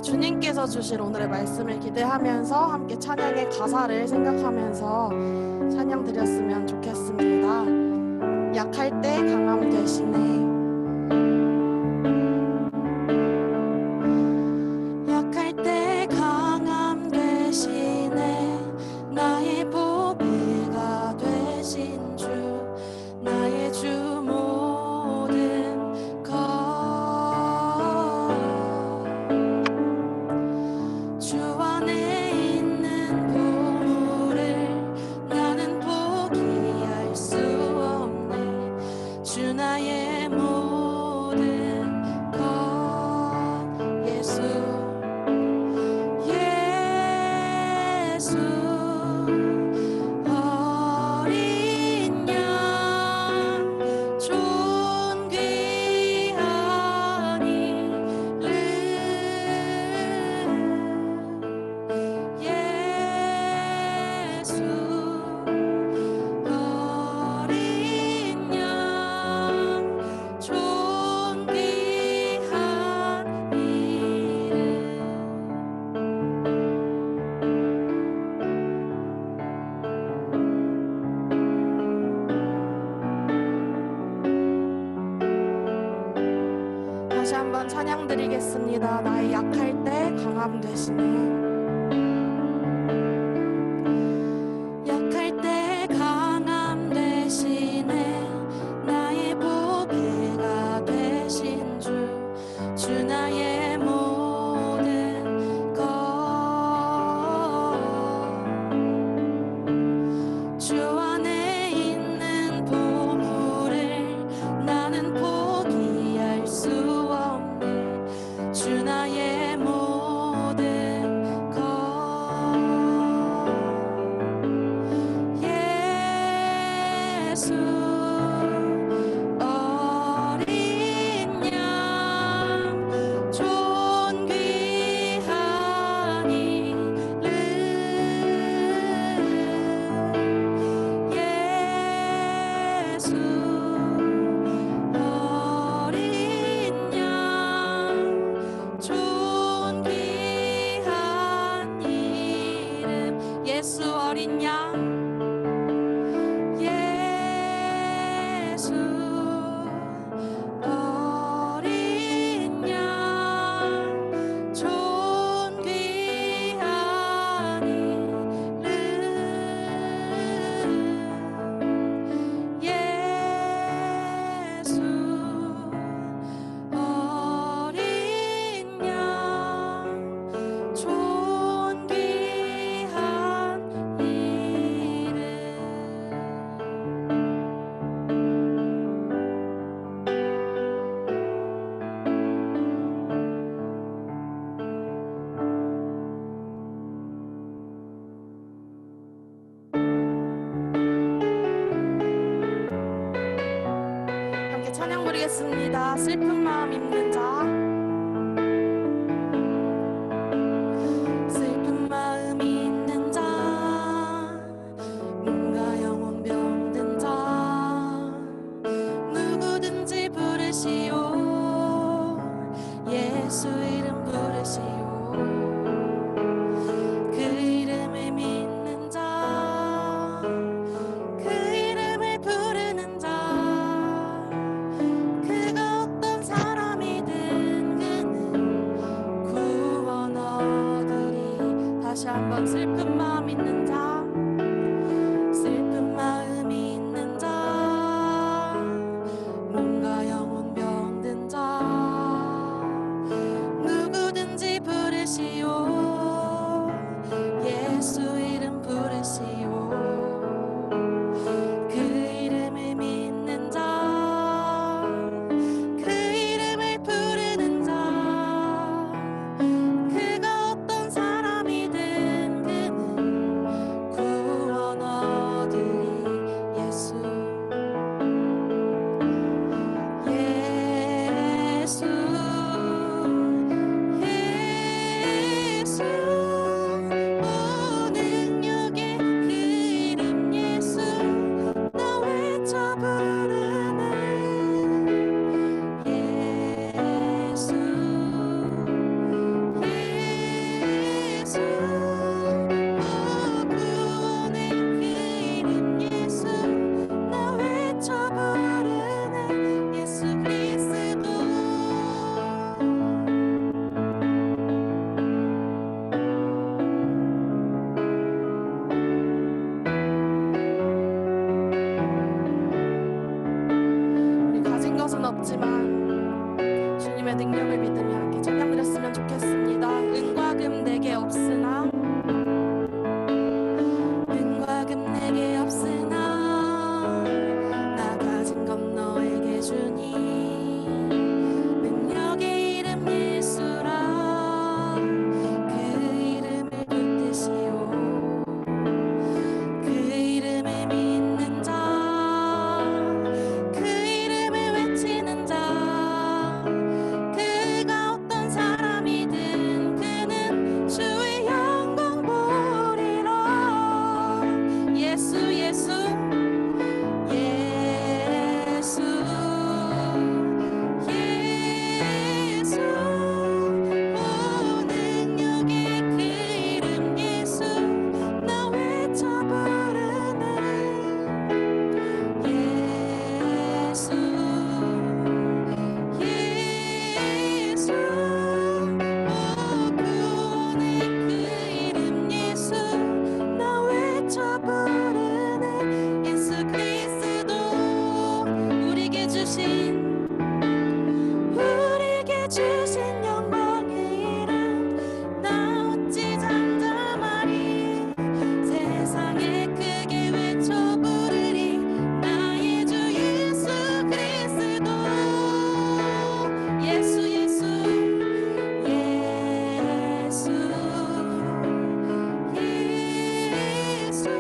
주님께서 주실 오늘의 말씀을 기대하면서 함께 찬양의 가사를 생각하면서 찬양 드렸으면 좋겠습니다. 약할 때 강함 되시네. 약할 때 강함 되시네. 나의 보배가 되신 주, 나의 주 모든 것. 주 안에 있는 보물을 나는 포기할 수 없네. 주 나의 모든 것. 예수 예수 어린 양 존귀한 이름 예수 어린 양 존귀한 이름. 다시 한번 찬양 드리겠습니다. 나의 약할 때 강함 되시네. 약할 때 강함 되시네. 나의 보배가 되신 주, 주 나의 모든 것. 주 안에 있는 보물을 나는 포기할 수 없네. 주 나의 모든 것. 예수 어린 양 존귀한 이름 예수 어린 양 존귀한 이름 예수 어린 양 예수 어린 양 존귀한 이름 예수 어린 양 존귀한 이름. 함께 찬양 부르겠습니다. 슬픈 마음 있는 자. 슬픈 마음 있는 자, 뭔가 영혼 병든 자, 누구든지 부르시오. 예수 이름 부르시오. 그 이름을 믿는 자, 그 이름을 부르는 자, 그가 어떤 사람이든 그는 구원 얻으리. 다시 한번 슬픈 마음 있는 자, 슬픈 마음 있는 자, 뭔가 영혼 병든 자, 능력을 믿으며 함께 찬양 드렸으면 좋겠습니다. 은과 금 내게 없으나 은과 금 내게 없으나 나 가진 건 너에게 주니 능력의 이름 예수라 그 이름을 붙드시오 그 이름을 믿는 자 그 이름을 외치는 자 그가 어떤 사람이든 그는 주의 영광 보리라 예수 예수 예수 예수 오 능력의 그 이름 예수 나 외쳐 부르네 예수 예수 오 구원의 그 이름 예수 나 외쳐 부르네 예수 그리스도 우리에게 주신 영광의 이름 나 어찌 잠잠하리 세상에 크게 외쳐 부르리 나의 주 예수 그리스도 예수 예수 예수 예수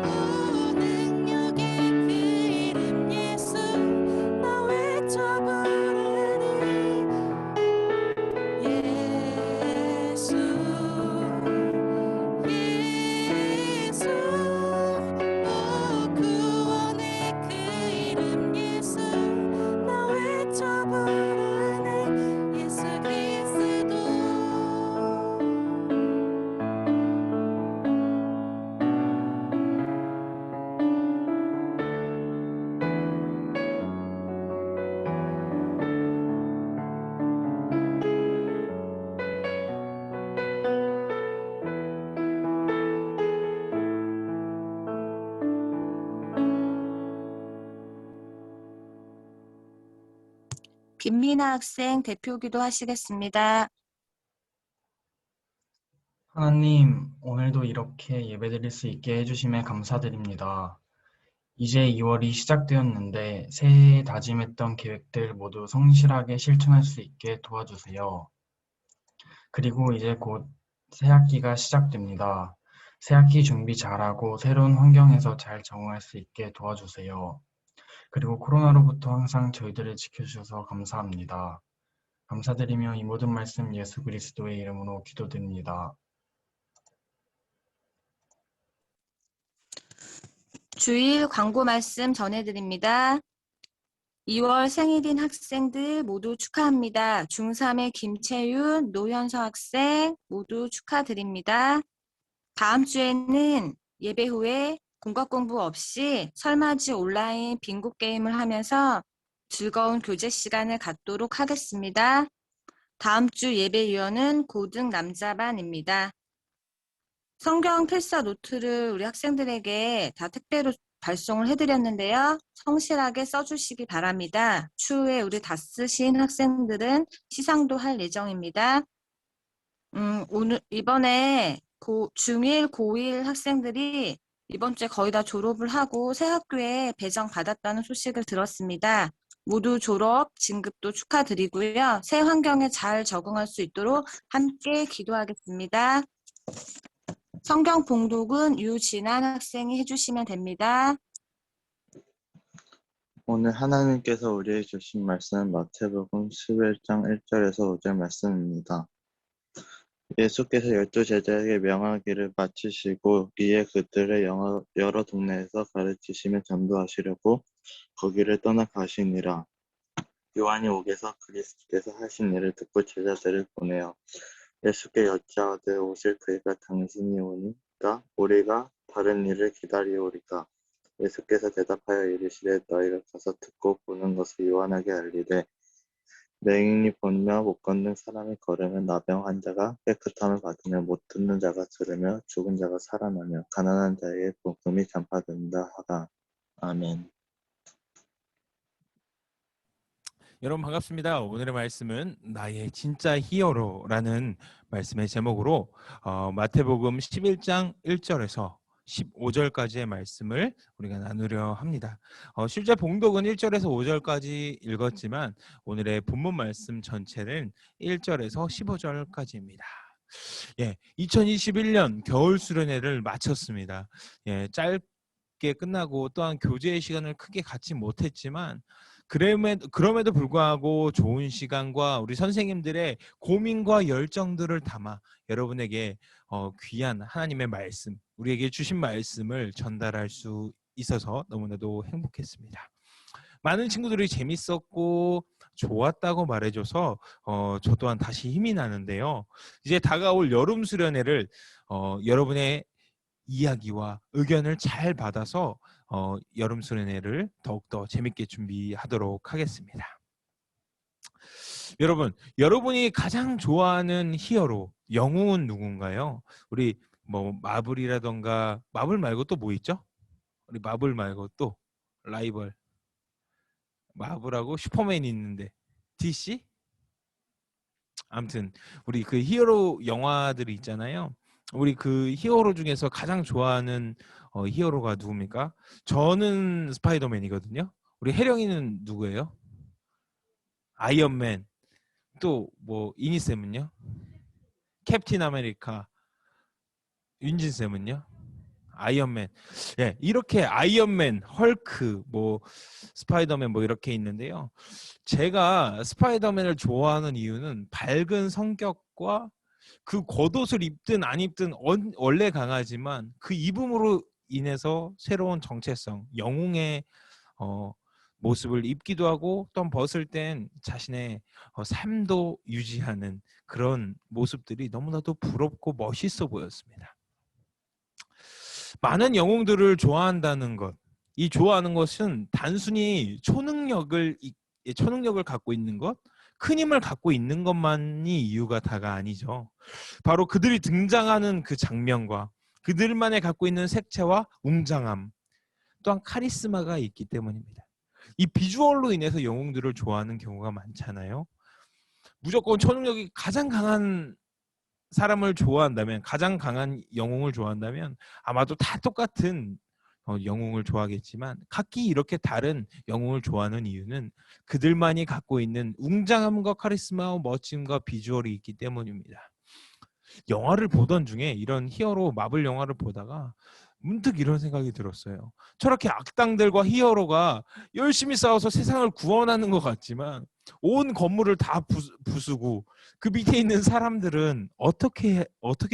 오 능력의 그 이름 예수 나 외쳐 부르니 예수 예수 오 구원의 그 이름 예수 나 외쳐 부르네 예수 그리스도 김민아 학생 대표기도 하시겠습니다. 하나님, 오늘도 이렇게 예배드릴 수 있게 해주심에 감사드립니다. 이제 2월이 시작되었는데 새해에 다짐했던 계획들 모두 성실하게 실천할 수 있게 도와주세요. 그리고 이제 곧 새학기가 시작됩니다. 새학기 준비 잘하고 새로운 환경에서 잘 적응할 수 있게 도와주세요. 그리고 코로나로부터 항상 저희들을 지켜주셔서 감사합니다. 감사드리며 이 모든 말씀 예수 그리스도의 이름으로 기도드립니다. 주일 광고 말씀 전해드립니다. 2월 생일인 학생들 모두 축하합니다. 중3의 김채윤, 노현서 학생 모두 축하드립니다. 다음 주에는 예배 후에 공과 공부 없이 설맞이 온라인 빙고 게임을 하면서 즐거운 교제 시간을 갖도록 하겠습니다. 다음 주 예배위원은 고등 남자반입니다. 성경 필사 노트를 우리 학생들에게 다 택배로 발송을 해드렸는데요. 성실하게 써주시기 바랍니다. 추후에 우리 다 쓰신 학생들은 시상도 할 예정입니다. 이번에 중1, 고1 학생들이 이번 주에 거의 다 졸업을 하고 새 학교에 배정받았다는 소식을 들었습니다. 모두 졸업, 진급도 축하드리고요. 새 환경에 잘 적응할 수 있도록 함께 기도하겠습니다. 성경 봉독은 유진한 학생이 해주시면 됩니다. 오늘 하나님께서 우리에게 주신 말씀은 마태복음 11장 1절에서 5절 말씀입니다. 예수께서 12제자에게 명하기를 마치시고 이에 그들을 여러 동네에서 가르치시며 전도하시려고 거기를 떠나 가시니라. 요한이 옥에서 그리스도께서 하신 일을 듣고 제자들을 보내어 예수께 여짜오되 오실 그이가 당신이 오니까 우리가 다른 일을 기다리오리까. 예수께서 대답하여 이르시되 너희가 가서 듣고 보는 것을 요한에게 알리되 맹인이 보며 못 걷는 사람이 걸으며 나병 환자가 깨끗함을 받으며 못 듣는 자가 들으며 죽은 자가 살아나며 가난한 자에게 복음이 전파된다 하다. 아멘. 여러분 반갑습니다. 오늘의 말씀은 나의 진짜 히어로라는 말씀의 제목으로 마태복음 11장 1절에서 15절까지의 말씀을 우리가 나누려 합니다. 실제 봉독은 1절에서 5절까지 읽었지만 오늘의 본문 말씀 전체는 1절에서 15절까지입니다. 2021년 겨울 수련회를 마쳤습니다. 짧게 끝나고 또한 교제의 시간을 크게 갖지 못했지만 그럼에도 불구하고 좋은 시간과 우리 선생님들의 고민과 열정들을 담아 여러분에게 귀한 하나님의 말씀, 우리에게 주신 말씀을 전달할 수 있어서 너무나도 행복했습니다. 많은 친구들이 재밌었고 좋았다고 말해줘서 저 또한 다시 힘이 나는데요. 이제 다가올 여름 수련회를 여러분의 이야기와 의견을 잘 받아서 여름 수련회를 더욱더 재밌게 준비하도록 하겠습니다. 여러분이 가장 좋아하는 히어로, 영웅은 누군가요? 우리 뭐 마블이라던가, 마블 말고 또 뭐 있죠? 우리 마블 말고 또 라이벌, 마블하고 슈퍼맨이 있는데 DC? 아무튼 우리 그 히어로 영화들이 있잖아요. 우리 그 히어로 중에서 가장 좋아하는 히어로가 누굽니까? 저는 스파이더맨이거든요. 우리 혜령이는 누구예요? 아이언맨. 또 뭐 이니쌤은요? 캡틴 아메리카. 윤진쌤은요? 아이언맨. 이렇게 아이언맨, 헐크, 뭐 스파이더맨 뭐 이렇게 있는데요. 제가 스파이더맨을 좋아하는 이유는 밝은 성격과 그 겉옷을 입든 안 입든 원래 강하지만 그 입음으로 인해서 새로운 정체성, 영웅의 모습을 입기도 하고 또 벗을 땐 자신의 삶도 유지하는 그런 모습들이 너무나도 부럽고 멋있어 보였습니다. 많은 영웅들을 좋아한다는 것, 이 좋아하는 것은 단순히 초능력을 갖고 있는 것, 큰 힘을 갖고 있는 것만이 이유가 다가 아니죠. 바로 그들이 등장하는 그 장면과 그들만의 갖고 있는 색채와 웅장함, 또한 카리스마가 있기 때문입니다. 이 비주얼로 인해서 영웅들을 좋아하는 경우가 많잖아요. 무조건 초능력이 가장 강한 사람을 좋아한다면, 가장 강한 영웅을 좋아한다면 아마도 다 똑같은 영웅을 좋아하겠지만 각기 이렇게 다른 영웅을 좋아하는 이유는 그들만이 갖고 있는 웅장함과 카리스마와 멋짐과 비주얼이 있기 때문입니다. 영화를 보던 중에 이런 히어로 마블 영화를 보다가 문득 이런 생각이 들었어요. 저렇게 악당들과 히어로가 열심히 싸워서 세상을 구원하는 것 같지만 온 건물을 다 부수고 그 밑에 있는 사람들은 어떻게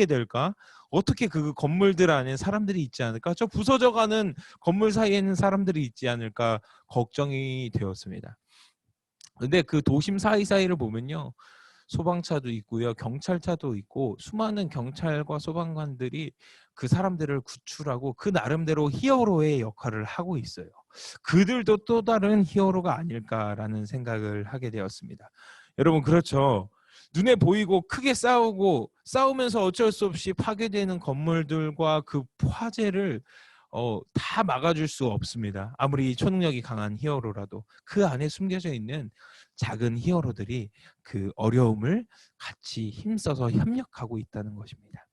될까? 어떻게 그 건물들 안에 사람들이 있지 않을까? 저 부서져가는 건물 사이에는 사람들이 있지 않을까 걱정이 되었습니다. 근데 그 도심 사이사이를 보면요. 소방차도 있고요. 경찰차도 있고 수많은 경찰과 소방관들이 그 사람들을 구출하고 그 나름대로 히어로의 역할을 하고 있어요. 그들도 또 다른 히어로가 아닐까라는 생각을 하게 되었습니다. 여러분 그렇죠. 눈에 보이고 크게 싸우면서 어쩔 수 없이 파괴되는 건물들과 그 화재를 다 막아줄 수 없습니다. 아무리 초능력이 강한 히어로라도 그 안에 숨겨져 있는 작은 히어로들이 그 어려움을 같이 힘써서 협력하고 있다는 것입니다.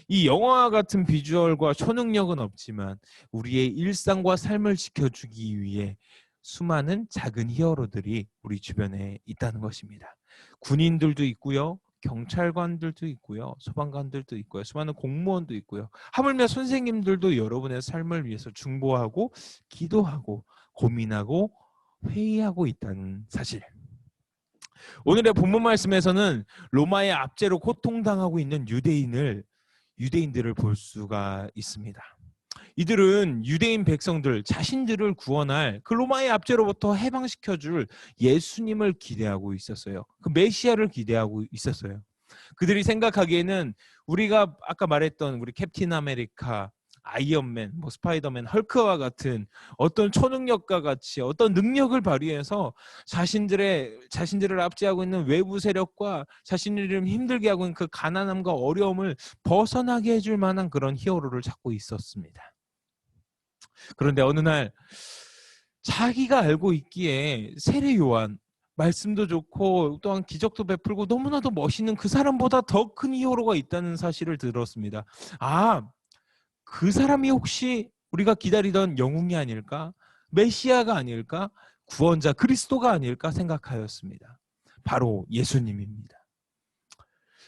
이 영화와 같은 비주얼과 초능력은 없지만 우리의 일상과 삶을 지켜주기 위해 수많은 작은 히어로들이 우리 주변에 있다는 것입니다. 군인들도 있고요. 경찰관들도 있고요. 소방관들도 있고요. 수많은 공무원도 있고요. 하물며 선생님들도 여러분의 삶을 위해서 중보하고 기도하고 고민하고 회의하고 있다는 사실. 오늘의 본문 말씀에서는 로마의 압제로 고통당하고 있는 유대인들을 볼 수가 있습니다. 이들은 유대인 백성들 자신들을 구원할 그 로마의 압제로부터 해방시켜줄 예수님을 기대하고 있었어요. 그 메시아를 기대하고 있었어요. 그들이 생각하기에는 우리가 아까 말했던 우리 캡틴 아메리카, 아이언맨, 뭐 스파이더맨, 헐크와 같은 어떤 초능력과 같이 어떤 능력을 발휘해서 자신들을 압제하고 있는 외부 세력과 자신들을 힘들게 하고 있는 그 가난함과 어려움을 벗어나게 해줄 만한 그런 히어로를 찾고 있었습니다. 그런데 어느 날 자기가 알고 있기에 세례 요한, 말씀도 좋고 또한 기적도 베풀고 너무나도 멋있는 그 사람보다 더 큰 히어로가 있다는 사실을 들었습니다. 아, 그 사람이 혹시 우리가 기다리던 영웅이 아닐까? 메시아가 아닐까? 구원자 그리스도가 아닐까 생각하였습니다. 바로 예수님입니다.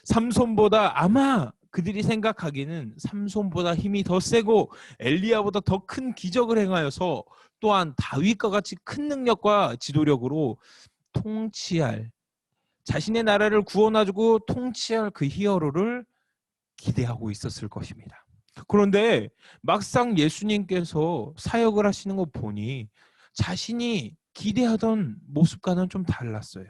삼손보다 아마 그들이 생각하기에는 삼손보다 힘이 더 세고 엘리야보다 더 큰 기적을 행하여서 또한 다윗과 같이 큰 능력과 지도력으로 통치할 자신의 나라를 구원하고 통치할 그 히어로를 기대하고 있었을 것입니다. 그런데 막상 예수님께서 사역을 하시는 거 보니 자신이 기대하던 모습과는 좀 달랐어요.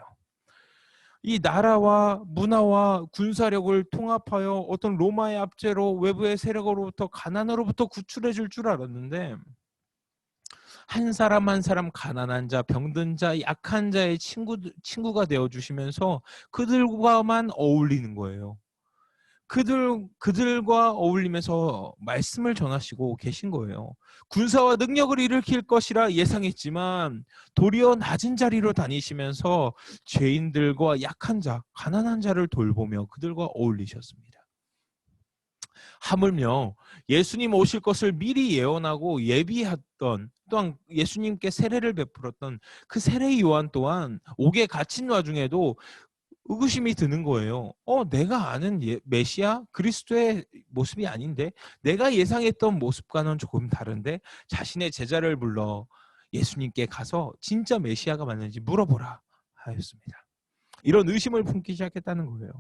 이 나라와 문화와 군사력을 통합하여 어떤 로마의 압제로 외부의 세력으로부터 가난으로부터 구출해 줄 줄 알았는데 한 사람 한 사람 가난한 자, 병든 자, 약한 자의 친구가 되어 주시면서 그들과만 어울리는 거예요. 그들과 어울리면서 말씀을 전하시고 계신 거예요. 군사와 능력을 일으킬 것이라 예상했지만 도리어 낮은 자리로 다니시면서 죄인들과 약한 자, 가난한 자를 돌보며 그들과 어울리셨습니다. 하물며 예수님 오실 것을 미리 예언하고 예비했던 또한 예수님께 세례를 베풀었던 그 세례 요한 또한 옥에 갇힌 와중에도 의구심이 드는 거예요. 내가 아는 메시아 그리스도의 모습이 아닌데 내가 예상했던 모습과는 조금 다른데 자신의 제자를 불러 예수님께 가서 진짜 메시아가 맞는지 물어보라 하였습니다. 이런 의심을 품기 시작했다는 거예요.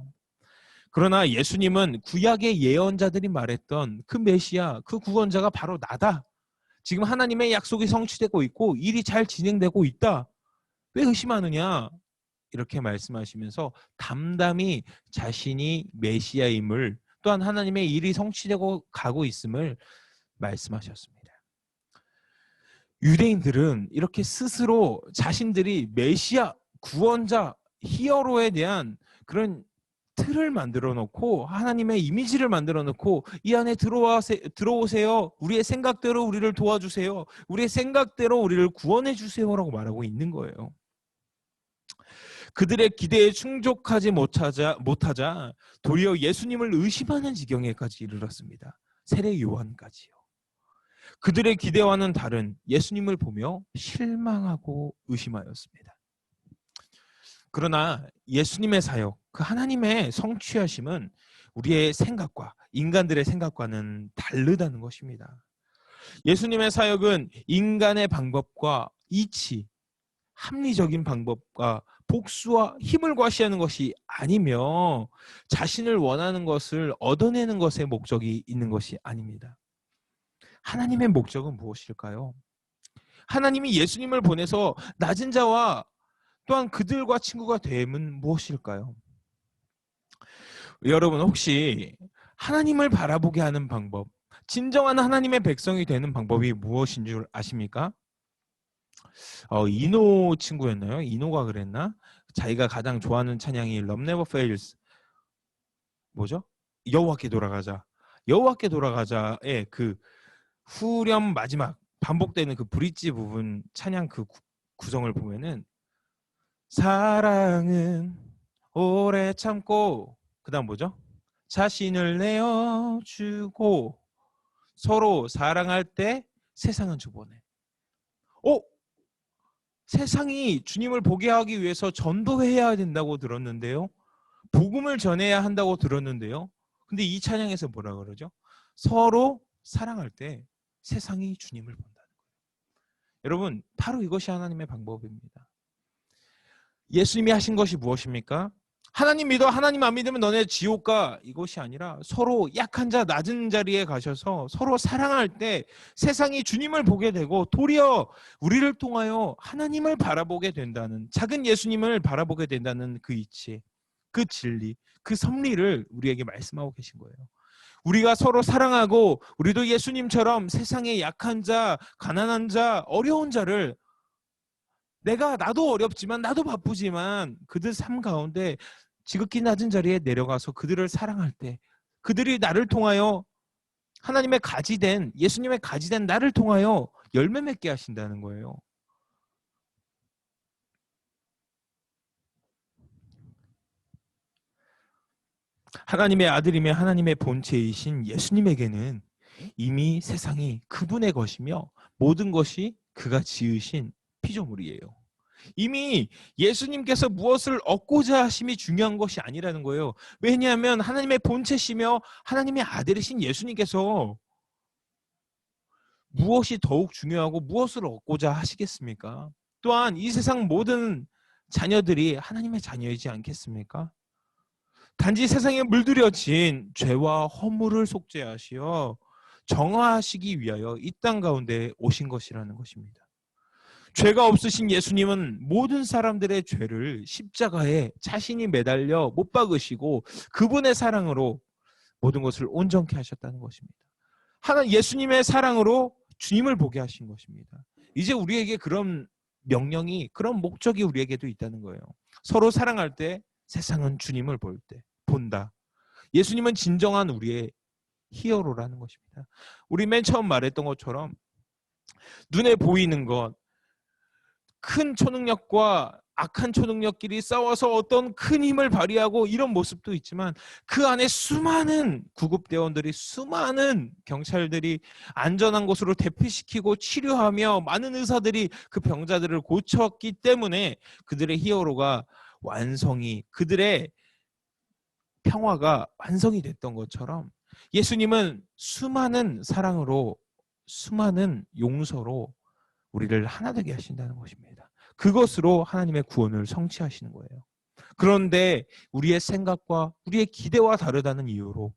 그러나 예수님은 구약의 예언자들이 말했던 그 메시아, 그 구원자가 바로 나다. 지금 하나님의 약속이 성취되고 있고 일이 잘 진행되고 있다. 왜 의심하느냐? 이렇게 말씀하시면서 담담히 자신이 메시아임을 또한 하나님의 일이 성취되고 가고 있음을 말씀하셨습니다. 유대인들은 이렇게 스스로 자신들이 메시아, 구원자, 히어로에 대한 그런 틀을 만들어 놓고 하나님의 이미지를 만들어 놓고 이 안에 들어오세요. 우리의 생각대로 우리를 도와주세요. 우리의 생각대로 우리를 구원해 주세요라고 말하고 있는 거예요. 그들의 기대에 충족하지 못하자 도리어 예수님을 의심하는 지경에까지 이르렀습니다. 세례 요한까지요. 그들의 기대와는 다른 예수님을 보며 실망하고 의심하였습니다. 그러나 예수님의 사역, 그 하나님의 성취하심은 우리의 생각과 인간들의 생각과는 다르다는 것입니다. 예수님의 사역은 인간의 방법과 이치, 합리적인 방법과 복수와 힘을 과시하는 것이 아니며 자신을 원하는 것을 얻어내는 것에 목적이 있는 것이 아닙니다. 하나님의 목적은 무엇일까요? 하나님이 예수님을 보내서 낮은 자와 또한 그들과 친구가 됨은 무엇일까요? 여러분 혹시 하나님을 바라보게 하는 방법, 진정한 하나님의 백성이 되는 방법이 무엇인 줄 아십니까? 이노 친구였나요? 이노가 그랬나? 자기가 가장 좋아하는 찬양이 Love Never Fails 뭐죠? 여호와께 돌아가자. 여호와께 돌아가자의 그 후렴 마지막 반복되는 그 브릿지 부분 찬양 그 구성을 보면은 사랑은 오래 참고 그다음 뭐죠? 자신을 내어주고 서로 사랑할 때 세상은 주보내. 세상이 주님을 보게 하기 위해서 전도해야 된다고 들었는데요. 복음을 전해야 한다고 들었는데요. 근데 이 찬양에서 뭐라 그러죠? 서로 사랑할 때 세상이 주님을 본다는 거예요. 여러분, 바로 이것이 하나님의 방법입니다. 예수님이 하신 것이 무엇입니까? 하나님 믿어, 하나님 안 믿으면 너네 지옥 가. 이것이 아니라 서로 약한 자, 낮은 자리에 가셔서 서로 사랑할 때 세상이 주님을 보게 되고 도리어 우리를 통하여 하나님을 바라보게 된다는, 작은 예수님을 바라보게 된다는 그 이치, 그 진리, 그 섭리를 우리에게 말씀하고 계신 거예요. 우리가 서로 사랑하고 우리도 예수님처럼 세상의 약한 자, 가난한 자, 어려운 자를 나도 어렵지만 나도 바쁘지만 그들 삶 가운데 지극히 낮은 자리에 내려가서 그들을 사랑할 때 그들이 나를 통하여 하나님의 가지된 예수님의 가지된 나를 통하여 열매 맺게 하신다는 거예요. 하나님의 아들이며 하나님의 본체이신 예수님에게는 이미 세상이 그분의 것이며 모든 것이 그가 지으신 피조물이에요. 이미 예수님께서 무엇을 얻고자 하심이 중요한 것이 아니라는 거예요. 왜냐하면 하나님의 본체시며 하나님의 아들이신 예수님께서 무엇이 더욱 중요하고 무엇을 얻고자 하시겠습니까? 또한 이 세상 모든 자녀들이 하나님의 자녀이지 않겠습니까? 단지 세상에 물들여진 죄와 허물을 속죄하시어 정화하시기 위하여 이 땅 가운데 오신 것이라는 것입니다. 죄가 없으신 예수님은 모든 사람들의 죄를 십자가에 자신이 매달려 못 박으시고 그분의 사랑으로 모든 것을 온전케 하셨다는 것입니다. 예수님의 사랑으로 주님을 보게 하신 것입니다. 이제 우리에게 그런 명령이, 그런 목적이 우리에게도 있다는 거예요. 서로 사랑할 때 세상은 주님을 본다. 예수님은 진정한 우리의 히어로라는 것입니다. 우리 맨 처음 말했던 것처럼 눈에 보이는 것, 큰 초능력과 악한 초능력끼리 싸워서 어떤 큰 힘을 발휘하고 이런 모습도 있지만 그 안에 수많은 구급대원들이, 수많은 경찰들이 안전한 곳으로 대피시키고 치료하며 많은 의사들이 그 병자들을 고쳤기 때문에 그들의 히어로가 그들의 평화가 완성이 됐던 것처럼 예수님은 수많은 사랑으로, 수많은 용서로 우리를 하나 되게 하신다는 것입니다. 그것으로 하나님의 구원을 성취하시는 거예요. 그런데 우리의 생각과 우리의 기대와 다르다는 이유로,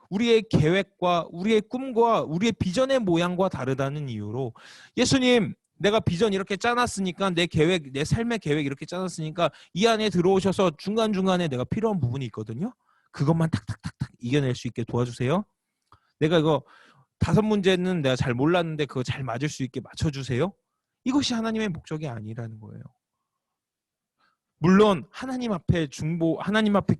우리의 계획과 우리의 꿈과 우리의 비전의 모양과 다르다는 이유로 예수님, 내가 비전 이렇게 짜놨으니까 내 계획, 내 삶의 계획 이렇게 짜놨으니까 이 안에 들어오셔서 중간중간에 내가 필요한 부분이 있거든요. 그것만 탁탁탁탁 이겨낼 수 있게 도와주세요. 내가 이거 5문제는 내가 잘 몰랐는데 그거 잘 맞을 수 있게 맞춰주세요. 이것이 하나님의 목적이 아니라는 거예요. 물론 하나님 앞에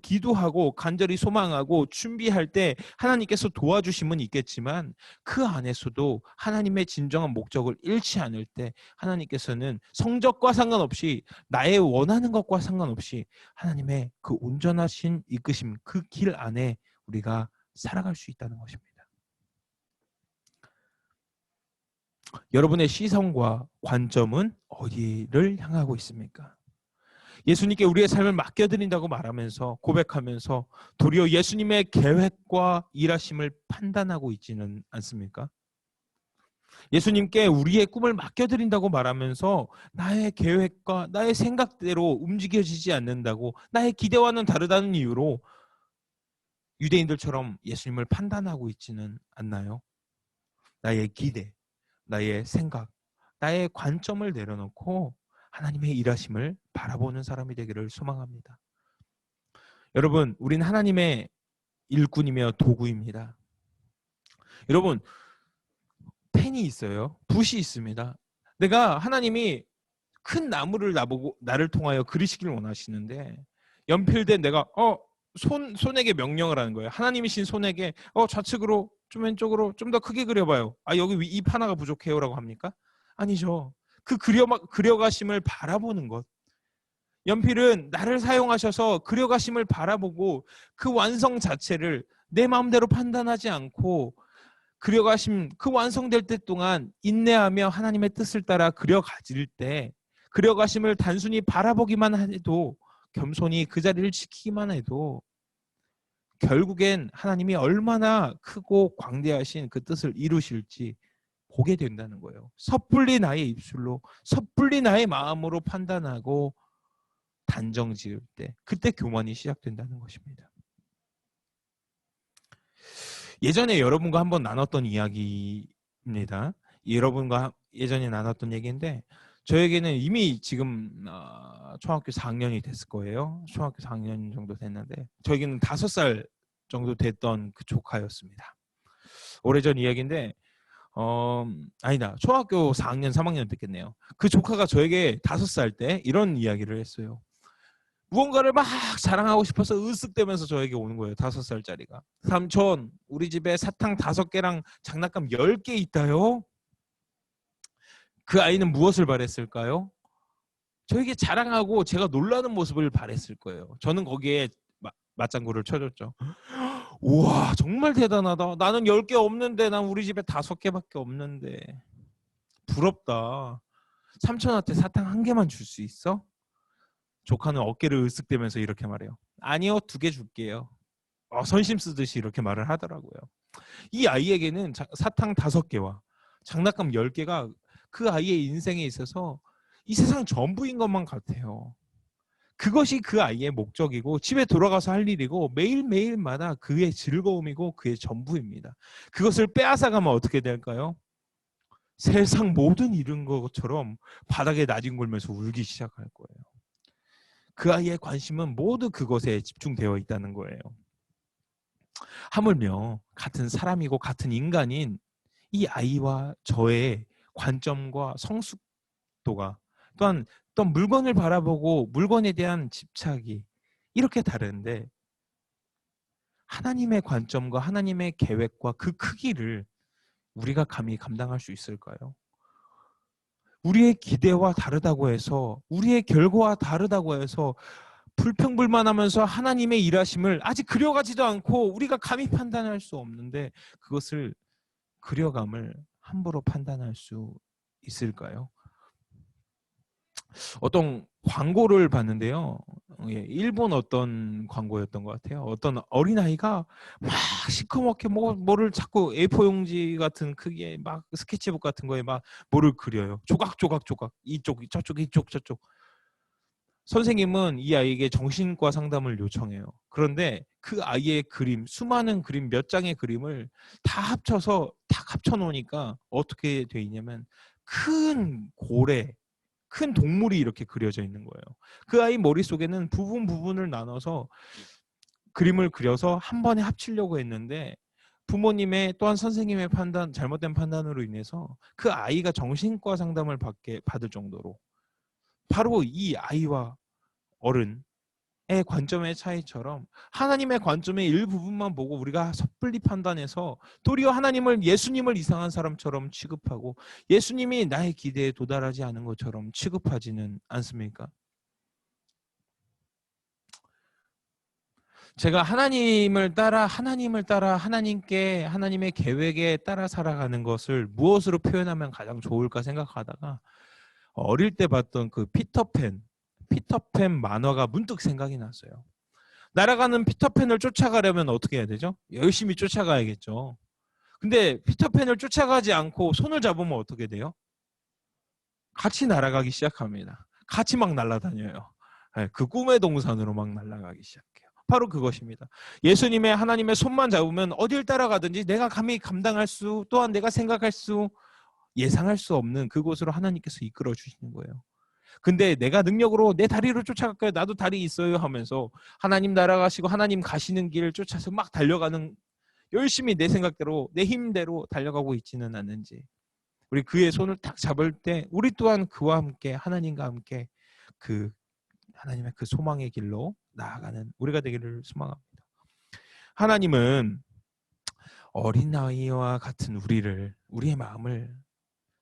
기도하고 간절히 소망하고 준비할 때 하나님께서 도와주심은 있겠지만 그 안에서도 하나님의 진정한 목적을 잃지 않을 때 하나님께서는 성적과 상관없이, 나의 원하는 것과 상관없이 하나님의 그 온전하신 이끄심, 그 길 안에 우리가 살아갈 수 있다는 것입니다. 여러분의 시선과 관점은 어디를 향하고 있습니까? 예수님께 우리의 삶을 맡겨드린다고 말하면서, 고백하면서 도리어 예수님의 계획과 일하심을 판단하고 있지는 않습니까? 예수님께 우리의 꿈을 맡겨드린다고 말하면서 나의 계획과 나의 생각대로 움직여지지 않는다고, 나의 기대와는 다르다는 이유로 유대인들처럼 예수님을 판단하고 있지는 않나요? 나의 기대, 나의 생각, 나의 관점을 내려놓고 하나님의 일하심을 바라보는 사람이 되기를 소망합니다. 여러분, 우린 하나님의 일꾼이며 도구입니다. 여러분, 펜이 있어요. 붓이 있습니다. 내가 하나님이 큰 나무를 나를 통하여 그리시길 원하시는데 연필된 내가 손에게 명령을 하는 거예요. 하나님이신 손에게 좌측으로, 좀 왼쪽으로 좀 더 크게 그려봐요. 여기 잎 하나가 부족해요라고 합니까? 아니죠. 그 그려가심을 바라보는 것. 연필은 나를 사용하셔서 그려가심을 바라보고 그 완성 자체를 내 마음대로 판단하지 않고 그려가심, 그 완성될 때 동안 인내하며 하나님의 뜻을 따라 그려가질 때, 그려가심을 단순히 바라보기만 해도, 겸손히 그 자리를 지키기만 해도 결국엔 하나님이 얼마나 크고 광대하신 그 뜻을 이루실지 보게 된다는 거예요. 섣불리 나의 입술로, 섣불리 나의 마음으로 판단하고 단정 지을 때, 그때 교만이 시작된다는 것입니다. 예전에 여러분과 한번 나눴던 이야기입니다. 여러분과 예전에 나눴던 얘기인데 저에게는 이미 지금 초등학교 4학년이 됐을 거예요. 초등학교 4학년 정도 됐는데 저에게는 5살 정도 됐던 그 조카였습니다. 오래전 이야기인데 아니다. 초등학교 4학년, 3학년 됐겠네요. 그 조카가 저에게 5살 때 이런 이야기를 했어요. 무언가를 막 자랑하고 싶어서 으쓱대면서 저에게 오는 거예요. 5살짜리가. 삼촌, 우리 집에 사탕 5개랑 장난감 10개 있다요. 그 아이는 무엇을 바랬을까요? 저에게 자랑하고 제가 놀라는 모습을 바랬을 거예요. 저는 거기에 맞장구를 쳐줬죠. 우와, 정말 대단하다. 나는 10개 없는데, 난 우리 집에 5개밖에 없는데. 부럽다. 삼촌한테 사탕 1개만 줄 수 있어? 조카는 어깨를 으쓱대면서 이렇게 말해요. 아니요, 2개 줄게요. 선심 쓰듯이 이렇게 말을 하더라고요. 이 아이에게는 사탕 5개와 장난감 10개가 그 아이의 인생에 있어서 이 세상 전부인 것만 같아요. 그것이 그 아이의 목적이고 집에 돌아가서 할 일이고 매일매일마다 그의 즐거움이고 그의 전부입니다. 그것을 빼앗아가면 어떻게 될까요? 세상 모든 잃은 것처럼 바닥에 나뒹굴면서 울기 시작할 거예요. 그 아이의 관심은 모두 그것에 집중되어 있다는 거예요. 하물며 같은 사람이고 같은 인간인 이 아이와 저의 관점과 성숙도가 또한 어떤 물건을 바라보고 물건에 대한 집착이 이렇게 다른데 하나님의 관점과 하나님의 계획과 그 크기를 우리가 감히 감당할 수 있을까요? 우리의 기대와 다르다고 해서 우리의 결과와 다르다고 해서 불평불만하면서 하나님의 일하심을 아직 그려가지도 않고 우리가 감히 판단할 수 없는데 그것을 그려감을 함부로 판단할 수 있을까요? 어떤 광고를 봤는데요. 일본 어떤 광고였던 것 같아요. 어떤 어린아이가 막 시커멓게 뭐를 자꾸 A4 용지 같은 크기의 막 스케치북 같은 거에 막 뭐를 그려요. 조각 이쪽 저쪽 이쪽 저쪽. 선생님은 이 아이에게 정신과 상담을 요청해요. 그런데 그 아이의 그림, 수많은 그림, 몇 장의 그림을 다 합쳐서 딱 합쳐놓으니까 어떻게 돼 있냐면 큰 고래, 큰 동물이 이렇게 그려져 있는 거예요. 그 아이 머릿속에는 부분을 나눠서 그림을 그려서 한 번에 합치려고 했는데 부모님의 또한 선생님의 잘못된 판단으로 인해서 그 아이가 정신과 상담을 받을 정도로 바로 이 아이와 어른의 관점의 차이처럼 하나님의 관점의 일부분만 보고 우리가 섣불리 판단해서 도리어 예수님을 이상한 사람처럼 취급하고 예수님이 나의 기대에 도달하지 않은 것처럼 취급하지는 않습니까? 제가 하나님을 따라 하나님의 계획에 따라 살아가는 것을 무엇으로 표현하면 가장 좋을까 생각하다가 어릴 때 봤던 그 피터팬 만화가 문득 생각이 났어요. 날아가는 피터팬을 쫓아가려면 어떻게 해야 되죠? 열심히 쫓아가야겠죠. 근데 피터팬을 쫓아가지 않고 손을 잡으면 어떻게 돼요? 같이 날아가기 시작합니다. 같이 막 날아다녀요. 그 꿈의 동산으로 막 날아가기 시작해요. 바로 그것입니다. 하나님의 손만 잡으면 어딜 따라가든지 내가 감히 감당할 수 또한 내가 생각할 수 예상할 수 없는 그곳으로 하나님께서 이끌어 주시는 거예요. 근데 내가 능력으로 내 다리로 쫓아갈까요? 나도 다리 있어요 하면서 하나님 날아가시고 하나님 가시는 길을 쫓아서 막 달려가는 열심히 내 생각대로 내 힘대로 달려가고 있지는 않는지 우리 그의 손을 딱 잡을 때 우리 또한 그와 함께 하나님과 함께 그 하나님의 그 소망의 길로 나아가는 우리가 되기를 소망합니다. 하나님은 어린아이와 같은 우리의 마음을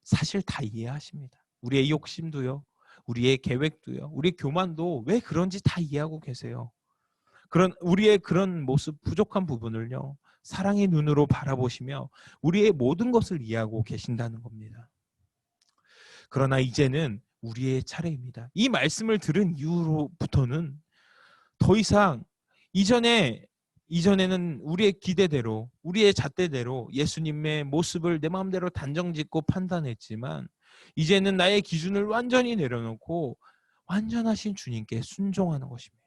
사실 다 이해하십니다. 우리의 욕심도요. 우리의 계획도요. 우리의 교만도 왜 그런지 다 이해하고 계세요. 우리의 그런 모습 부족한 부분을요. 사랑의 눈으로 바라보시며 우리의 모든 것을 이해하고 계신다는 겁니다. 그러나 이제는 우리의 차례입니다. 이 말씀을 들은 이후로부터는 더 이상 이전에는 우리의 기대대로 우리의 잣대대로 예수님의 모습을 내 마음대로 단정짓고 판단했지만 이제는 나의 기준을 완전히 내려놓고 완전하신 주님께 순종하는 것입니다.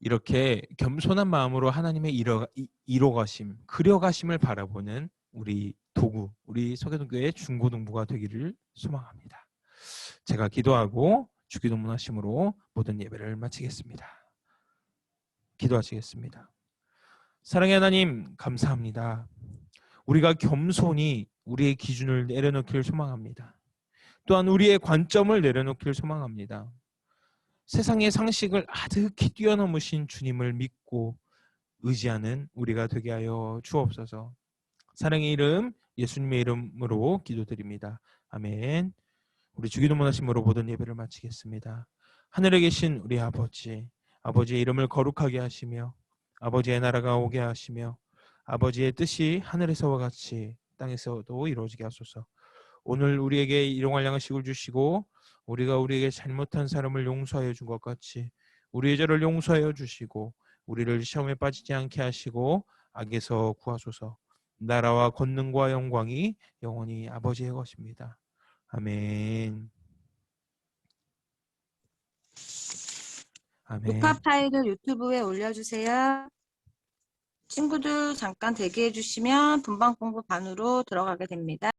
이렇게 겸손한 마음으로 하나님의 이뤄가심, 그려가심을 바라보는 우리 서계동교회 중고등부가 되기를 소망합니다. 제가 기도하고 주기도문하심으로 모든 예배를 마치겠습니다. 기도하시겠습니다. 사랑의 하나님 감사합니다. 우리가 겸손히 우리의 기준을 내려놓기를 소망합니다. 또한 우리의 관점을 내려놓기를 소망합니다. 세상의 상식을 아득히 뛰어넘으신 주님을 믿고 의지하는 우리가 되게 하여 주옵소서. 사랑의 이름 예수님의 이름으로 기도드립니다. 아멘. 우리 주기도문하심으로 모든 예배를 마치겠습니다. 하늘에 계신 우리 아버지 아버지의 이름을 거룩하게 하시며 아버지의 나라가 오게 하시며 아버지의 뜻이 하늘에서와 같이 땅에서도 이루어지게 하소서. 오늘 우리에게 일용할 양식을 주시고 우리가 우리에게 잘못한 사람을 용서하여 준 것 같이 우리의 죄를 용서하여 주시고 우리를 시험에 빠지지 않게 하시고 악에서 구하소서. 나라와 권능과 영광이 영원히 아버지의 것입니다. 아멘. 아멘. 녹화 파일을 유튜브에 올려주세요. 친구들 잠깐 대기해 주시면 분방 공부 반으로 들어가게 됩니다.